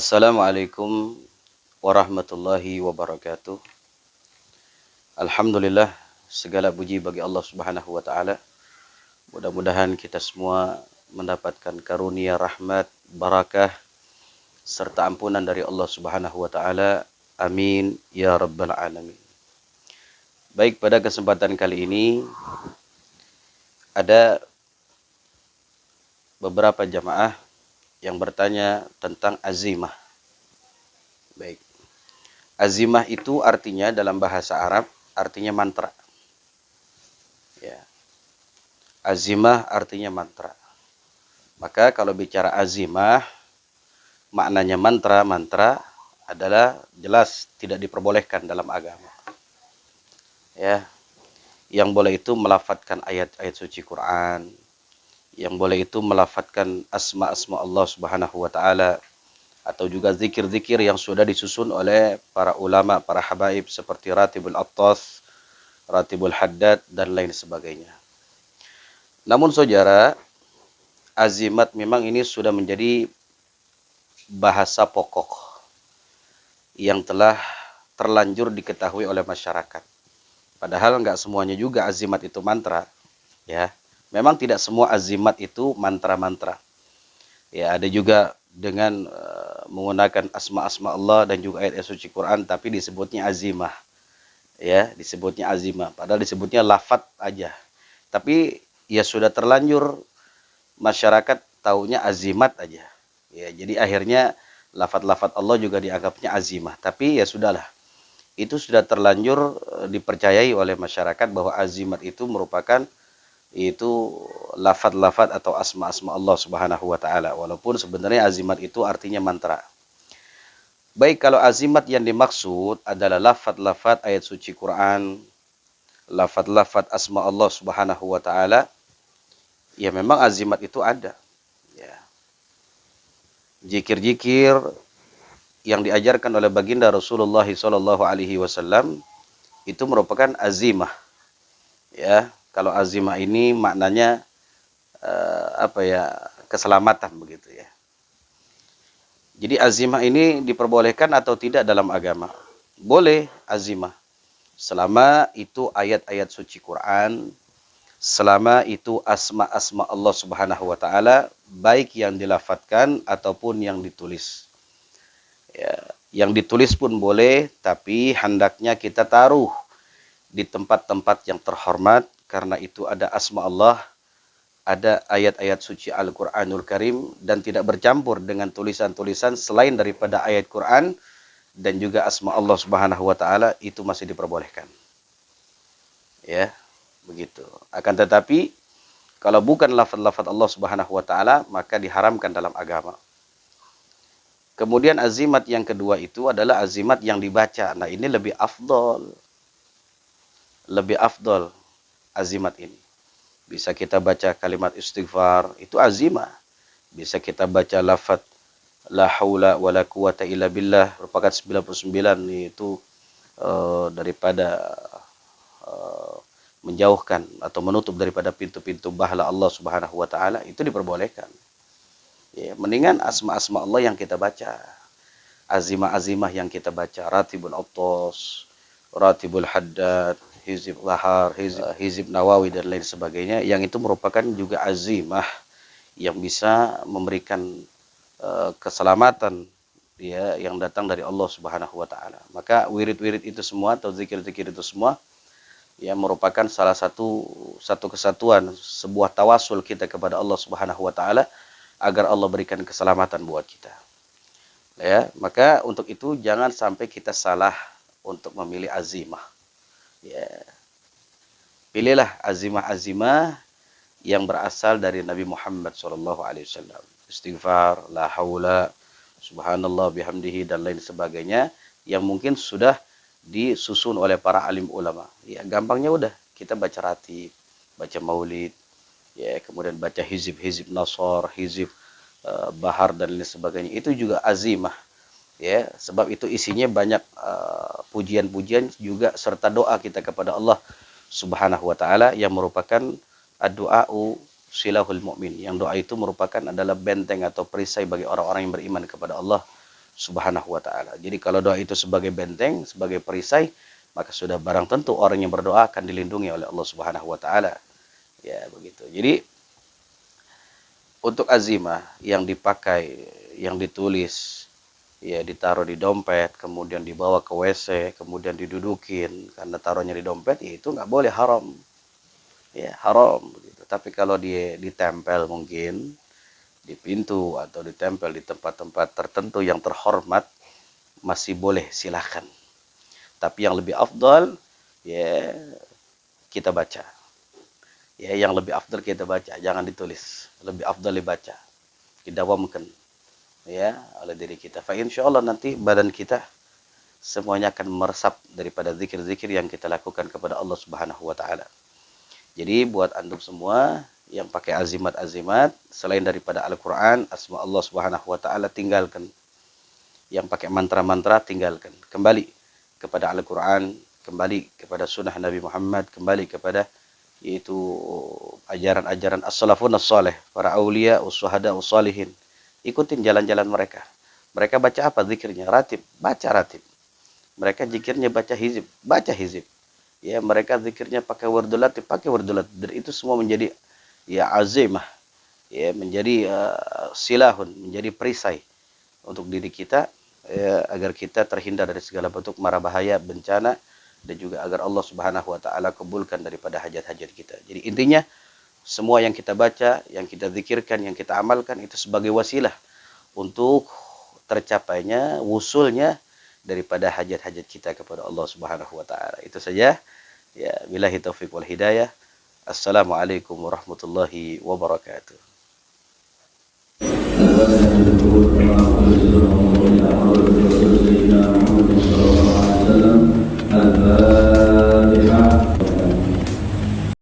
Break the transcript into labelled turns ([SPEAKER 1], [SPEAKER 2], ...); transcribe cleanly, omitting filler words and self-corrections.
[SPEAKER 1] Assalamualaikum warahmatullahi wabarakatuh. Alhamdulillah, segala puji bagi Allah Subhanahu wa taala. Mudah-mudahan kita semua mendapatkan karunia rahmat, barakah serta ampunan dari Allah Subhanahu wa taala. Amin ya rabbal alamin. Baik, pada kesempatan kali ini ada beberapa jamaah yang bertanya tentang azimah. Baik. Azimah itu artinya dalam bahasa Arab artinya mantra. Ya. Azimah artinya mantra. Maka kalau bicara azimah, maknanya mantra adalah jelas tidak diperbolehkan dalam agama. Ya. Yang boleh itu melafadzkan ayat-ayat suci Quran. Yang boleh itu melafadzkan asma-asma Allah Subhanahu wa taala atau juga zikir-zikir yang sudah disusun oleh para ulama, para habaib seperti Ratibul Attas, Ratibul Haddad dan lain sebagainya. Namun saudara, azimat memang ini sudah menjadi bahasa pokok yang telah terlanjur diketahui oleh masyarakat. Padahal enggak semuanya juga azimat itu mantra, ya. Memang tidak semua azimat itu mantra-mantra. Ya, ada juga dengan menggunakan asma-asma Allah dan juga ayat suci Quran tapi disebutnya azimah. Ya, disebutnya azimah. Padahal disebutnya lafaz aja. Tapi ya sudah terlanjur masyarakat taunya azimat aja. Ya, jadi akhirnya lafaz-lafaz Allah juga dianggapnya azimah. Tapi ya sudahlah. Itu sudah terlanjur dipercayai oleh masyarakat bahwa azimat itu merupakan lafaz-lafaz atau asma-asma Allah Subhanahu wa taala, walaupun sebenarnya azimat itu artinya mantra. Baik, kalau azimat yang dimaksud adalah lafaz-lafaz ayat suci Quran, lafaz-lafaz asma Allah Subhanahu wa taala, ya memang azimat itu ada. Ya. Zikir-zikir yang diajarkan oleh baginda Rasulullah sallallahu alaihi wasallam itu merupakan azimah. Ya. Kalau azimah ini maknanya keselamatan begitu ya. Jadi azimah ini diperbolehkan atau tidak dalam agama? Boleh azimah. Selama itu ayat-ayat suci Quran, selama itu asma-asma Allah Subhanahu wa taala baik yang dilafadzkan ataupun yang ditulis. Ya, yang ditulis pun boleh, tapi hendaknya kita taruh di tempat-tempat yang terhormat. Karena itu ada asma Allah, ada ayat-ayat suci Al-Quranul Karim, dan tidak bercampur dengan tulisan-tulisan selain daripada ayat Quran dan juga asma Allah Subhanahu wa taala, itu masih diperbolehkan. Ya, begitu. Akan tetapi kalau bukan lafaz-lafaz Allah Subhanahu wa taala, maka diharamkan dalam agama. Kemudian azimat yang kedua itu adalah azimat yang dibaca. Nah, ini lebih afdol. Lebih afdol azimat ini. Bisa kita baca kalimat istighfar, itu azimah. Bisa kita baca lafaz la haula wala quwata illa billah, merupakan 99 itu daripada menjauhkan atau menutup daripada pintu-pintu bahala Allah Subhanahu wa taala, itu diperbolehkan. Ya, mendingan asma-asma Allah yang kita baca. Azimah-azimah yang kita baca, Ratibul Attas, Ratibul Haddad, Hizib Lahar, Hizib Nawawi dan lain sebagainya, yang itu merupakan juga azimah yang bisa memberikan keselamatan ya yang datang dari Allah Subhanahu wa taala. Maka wirid-wirid itu semua atau zikir-zikir itu semua ya merupakan salah satu kesatuan, sebuah tawasul kita kepada Allah Subhanahu wa taala agar Allah berikan keselamatan buat kita. Ya, maka untuk itu jangan sampai kita salah untuk memilih azimah. Ya. Pilihlah azimah-azimah yang berasal dari Nabi Muhammad SAW. Istighfar, la haula, subhanallah bihamdihi dan lain sebagainya yang mungkin sudah disusun oleh para alim ulama. Ya, gampangnya udah kita baca ratib, baca maulid, ya, kemudian baca hizib nasor, hizib bahar dan lain sebagainya. Itu juga azimah. Ya, sebab itu isinya banyak pujian-pujian juga serta doa kita kepada Allah Subhanahu wa taala yang merupakan ad-du'a'u silahul mu'min. Yang doa itu merupakan adalah benteng atau perisai bagi orang-orang yang beriman kepada Allah Subhanahu wa taala. Jadi kalau doa itu sebagai benteng, sebagai perisai, maka sudah barang tentu orang yang berdoa akan dilindungi oleh Allah Subhanahu wa taala. Ya, begitu. Jadi untuk azimah yang dipakai, yang ditulis, ya ditaruh di dompet, kemudian dibawa ke WC, kemudian didudukin karena taruhnya di dompet, ya itu nggak boleh, haram. Ya, haram begitu. Tapi kalau dia ditempel mungkin di pintu atau ditempel di tempat-tempat tertentu yang terhormat, masih boleh, silahkan. Tapi yang lebih afdal, ya kita baca. Ya, yang lebih afdal kita baca, jangan ditulis. Lebih afdal dibaca, didawamkan ya oleh diri kita. Fa insyaallah nanti badan kita semuanya akan meresap daripada zikir-zikir yang kita lakukan kepada Allah Subhanahu wa taala. Jadi buat antum semua yang pakai azimat-azimat selain daripada Al-Qur'an, asma Allah Subhanahu wa taala tinggalkan. Yang pakai mantra-mantra tinggalkan. Kembali kepada Al-Qur'an, kembali kepada sunnah Nabi Muhammad, kembali kepada yaitu ajaran-ajaran as-salafun as-salih, para aulia, us-syuhada, us-salihin. Ikutin jalan-jalan mereka. Mereka baca apa zikirnya? Ratib, baca ratib. Mereka zikirnya baca hizib, baca hizib. Ya, mereka zikirnya pakai wardul latib, pakai wardul latib. Dan itu semua menjadi ya azimah. Ya, menjadi silahun, menjadi perisai untuk diri kita ya, agar kita terhindar dari segala bentuk mara bahaya, bencana, dan juga agar Allah Subhanahu wa taala kabulkan daripada hajat-hajat kita. Jadi intinya semua yang kita baca, yang kita zikirkan, yang kita amalkan itu sebagai wasilah untuk tercapainya, wusulnya daripada hajat-hajat kita kepada Allah Subhanahu wa taala. Itu saja. Ya, billahi taufiq wal hidayah. Assalamualaikum warahmatullahi wabarakatuh. الفاتحة.